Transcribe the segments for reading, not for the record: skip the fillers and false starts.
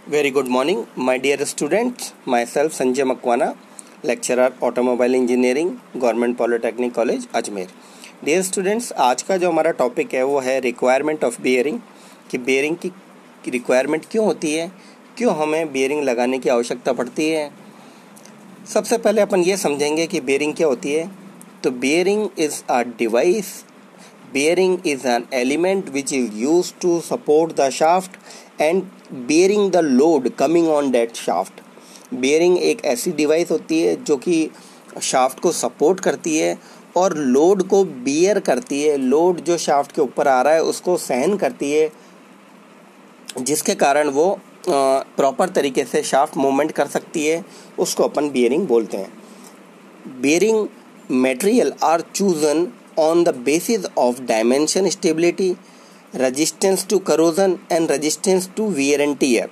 Very good morning, my dear students. Myself Sanjay Makwana, lecturer Automobile Engineering, Government Polytechnic College, Ajmer. Dear students, आज का जो हमारा topic है वो है रिक्वायरमेंट ऑफ बेयरिंग. कि बेयरिंग की रिक्वायरमेंट क्यों होती है, क्यों हमें बेयरिंग लगाने की आवश्यकता पड़ती है. सबसे पहले अपन ये समझेंगे कि बेयरिंग क्या होती है. तो bearing is a device. Bearing is an element which is used to support the shaft and bearing the load coming on that shaft. Bearing एक ऐसी डिवाइस होती है जो कि शाफ्ट को सपोर्ट करती है और लोड को बियर करती है. लोड जो शाफ्ट के ऊपर आ रहा है उसको सहन करती है, जिसके कारण वो प्रॉपर तरीके से शाफ्ट मूवमेंट कर सकती है. उसको अपन बियरिंग बोलते हैं. Bearing material are chosen on the basis of dimension stability, resistance to corrosion and resistance to wear and tear.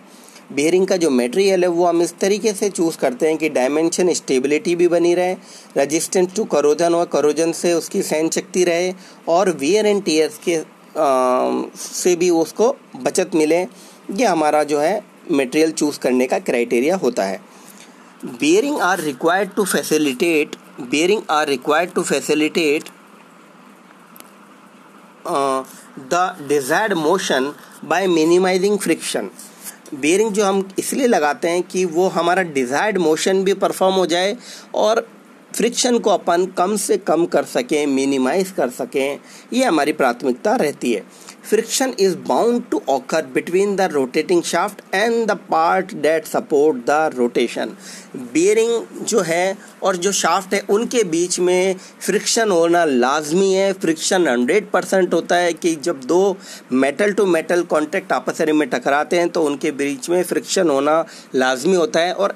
Bearing का जो मटेरियल है वो हम इस तरीके से चूज़ करते हैं कि डायमेंशन स्टेबिलिटी भी बनी रहे, रेजिस्टेंस टू करोजन और करोजन से उसकी सहन शक्ति रहे, और वियर एंड टीयर्स के से भी उसको बचत मिले. ये हमारा जो है मटेरियल चूज़ करने का क्राइटेरिया होता है. Bearing are required to facilitate the desired motion by minimizing friction. Bearing जो हम इसलिए लगाते हैं कि वो हमारा डिज़ायर्ड मोशन भी परफॉर्म हो जाए और फ्रिक्शन को अपन कम से कम कर सकें, मिनिमाइज कर सकें. ये हमारी प्राथमिकता रहती है. Friction is bound to occur between the rotating shaft and the part that support the rotation. Bearing जो है और जो शाफ्ट है उनके बीच में फ्रिक्शन होना लाजमी है. फ्रिक्शन 100% होता है कि जब दो मेटल टू मेटल कॉन्टैक्ट आपस में टकराते हैं तो उनके बीच में फ्रिक्शन होना लाजमी होता है. और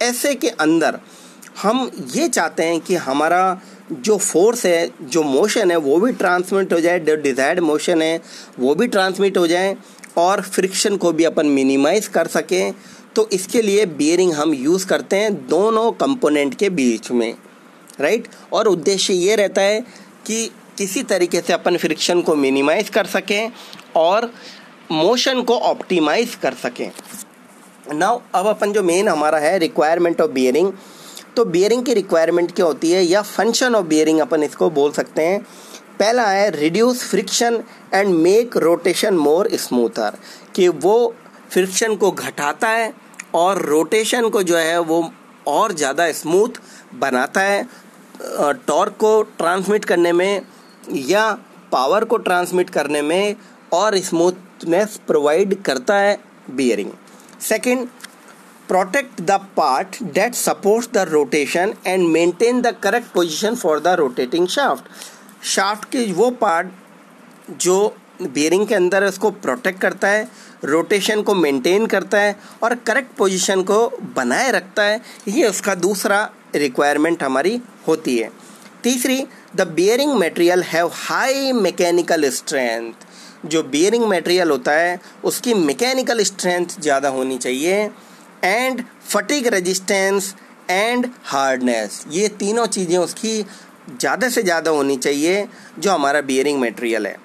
ऐसे के अंदर हम ये चाहते हैं कि हमारा जो फोर्स है, जो मोशन है वो भी ट्रांसमिट हो जाए, जो डिज़ायर्ड मोशन है वो भी ट्रांसमिट हो जाए और फ्रिक्शन को भी अपन मिनिमाइज कर सकें. तो इसके लिए बेयरिंग हम यूज़ करते हैं दोनों कंपोनेंट के बीच में, राइट. और उद्देश्य ये रहता है कि किसी तरीके से अपन फ्रिक्शन को मिनिमाइज कर सकें और मोशन को ऑप्टिमाइज कर सकें. नाउ अब अपन जो मेन हमारा है रिक्वायरमेंट ऑफ बेयरिंग. तो बेयरिंग की रिक्वायरमेंट क्या होती है या फंक्शन ऑफ बेयरिंग अपन इसको बोल सकते हैं. पहला है reduce friction and make rotation more smoother. कि वो फ्रिक्शन को घटाता है और रोटेशन को जो है वो और ज़्यादा स्मूथ बनाता है. टॉर्क को ट्रांसमिट करने में या पावर को ट्रांसमिट करने में और स्मूथनेस प्रोवाइड करता है bearing. Second, protect the part that supports the rotation and maintain the correct position for the rotating shaft. Shaft के वो पार्ट जो बेयरिंग के अंदर है उसको प्रोटेक्ट करता है, रोटेशन को मेंटेन करता है और करेक्ट पोजीशन को बनाए रखता है. ये उसका दूसरा रिक्वायरमेंट हमारी होती है. तीसरी, the bearing material have high mechanical strength. जो बेयरिंग मटेरियल होता है उसकी मैकेनिकल स्ट्रेंथ ज़्यादा होनी चाहिए. And fatigue resistance and hardness, ये तीनों चीज़ें उसकी ज़्यादा से ज़्यादा होनी चाहिए जो हमारा बेयरिंग मटेरियल है.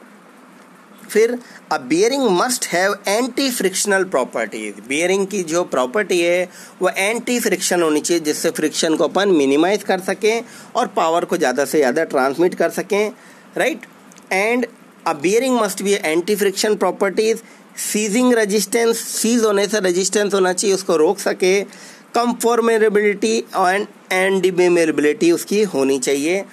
फिर अ bearing must have anti frictional properties. Bearing की जो प्रॉपर्टी है वो एंटी फ्रिक्शन होनी चाहिए, जिससे फ्रिक्शन को अपन मिनिमाइज कर सकें और पावर को ज़्यादा से ज़्यादा ट्रांसमिट कर सकें, right. And a bearing must be anti friction properties. Seizing resistance, seize होने से रेजिस्टेंस होना चाहिए, उसको रोक सके. कंफॉर्मेबिलिटी एंड डिमेरेबिलिटी उसकी होनी चाहिए.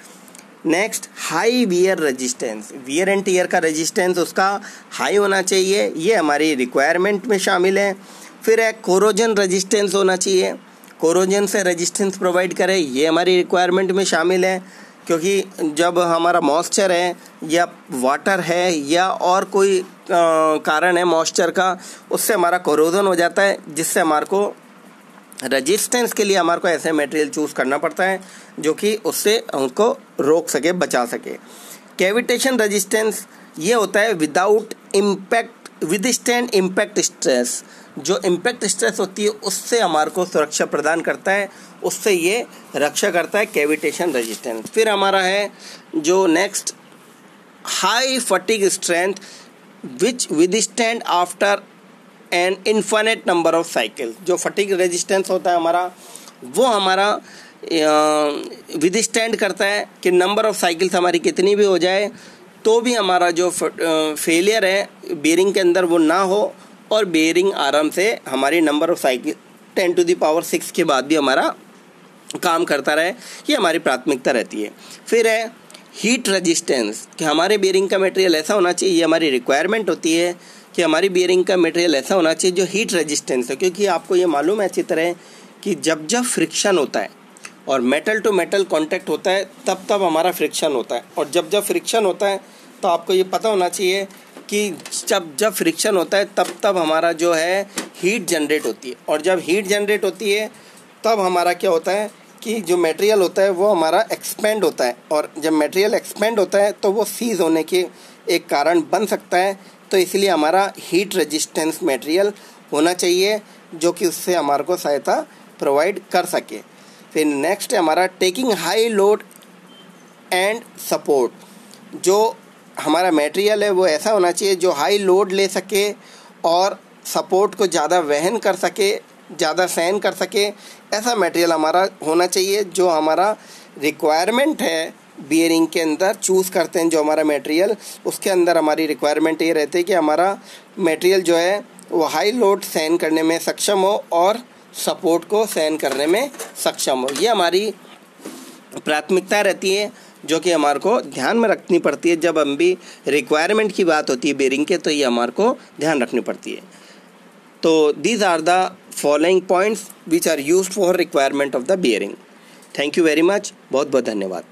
Next, high wear resistance. Wear and tear का रेजिस्टेंस उसका हाई होना चाहिए, ये हमारी रिक्वायरमेंट में शामिल है. फिर है कोरोजन रेजिस्टेंस होना चाहिए, कोरोजन से रेजिस्टेंस प्रोवाइड करे, ये हमारी रिक्वायरमेंट में शामिल है. क्योंकि जब हमारा मॉइस्चर है या वाटर है या और कोई कारण है मॉइस्चर का, उससे हमारा कोरोजन हो जाता है, जिससे हमारे को रेजिस्टेंस के लिए हमारे को ऐसे मटेरियल चूज़ करना पड़ता है जो कि उससे उनको रोक सके, बचा सके. कैविटेशन रेजिस्टेंस ये होता है without impact, withstand impact stress. जो इम्पैक्ट स्ट्रेस होती है उससे हमारे को सुरक्षा प्रदान करता है, उससे ये रक्षा करता है कैविटेशन रेजिस्टेंस. फिर हमारा है जो next, high fatigue strength which withstand after an infinite number of cycle. जो फटीग रेजिस्टेंस होता है हमारा, वो हमारा विदस्टैंड करता है कि नंबर ऑफ साइकिल्स हमारी कितनी भी हो जाए तो भी हमारा जो फेलियर है बेयरिंग के अंदर वो ना हो, और बेयरिंग आराम से हमारी नंबर ऑफ साइकिल 10⁶ के बाद भी हमारा काम करता रहे। ये हमारी प्राथमिकता रहती है। फिर है हीट रेजिस्टेंस, कि हमारे बेयरिंग का मटेरियल ऐसा होना चाहिए, ये हमारी रिक्वायरमेंट होती है कि हमारी बेयरिंग का मटेरियल ऐसा होना चाहिए जो हीट रेजिस्टेंस है। क्योंकि आपको ये मालूम है अच्छी तरह कि जब जब फ्रिक्शन होता है और मेटल टू मेटल कांटेक्ट होता है तब तब हमारा फ्रिक्शन होता है, और जब जब फ्रिक्शन होता है तो आपको ये पता होना चाहिए कि जब जब फ्रिक्शन होता है तब तब हमारा जो है हीट जनरेट होती है, और जब हीट जनरेट होती है तब हमारा क्या होता है कि जो मटेरियल होता है वो हमारा एक्सपेंड होता है, और जब मटेरियल एक्सपेंड होता है तो वो सीज होने के एक कारण बन सकता है। तो इसलिए हमारा हीट रेजिस्टेंस मटेरियल होना चाहिए जो कि उससे हमारे को सहायता प्रोवाइड कर सके। फिर नेक्स्ट है हमारा taking high load and support. जो हमारा मटेरियल है वो ऐसा होना चाहिए जो हाई लोड ले सके और सपोर्ट को ज़्यादा वहन कर सके, ज़्यादा सहन कर सके। ऐसा मटेरियल हमारा होना चाहिए। जो हमारा रिक्वायरमेंट है बियरिंग के अंदर चूज़ करते हैं जो हमारा मटेरियल, उसके अंदर हमारी रिक्वायरमेंट ये रहती है कि हमारा मटेरियल जो है वो हाई लोड सहन करने में सक्षम हो और सपोर्ट को सहन करने में सक्षम हो। ये हमारी प्राथमिकता रहती है जो कि हमारे को ध्यान में रखनी पड़ती है। जब हम भी रिक्वायरमेंट की बात होती है बेयरिंग के, तो ये हमारे को ध्यान रखनी पड़ती है। तो these are the following points which are used for requirement of the bearing. Thank you very much, बहुत बहुत धन्यवाद।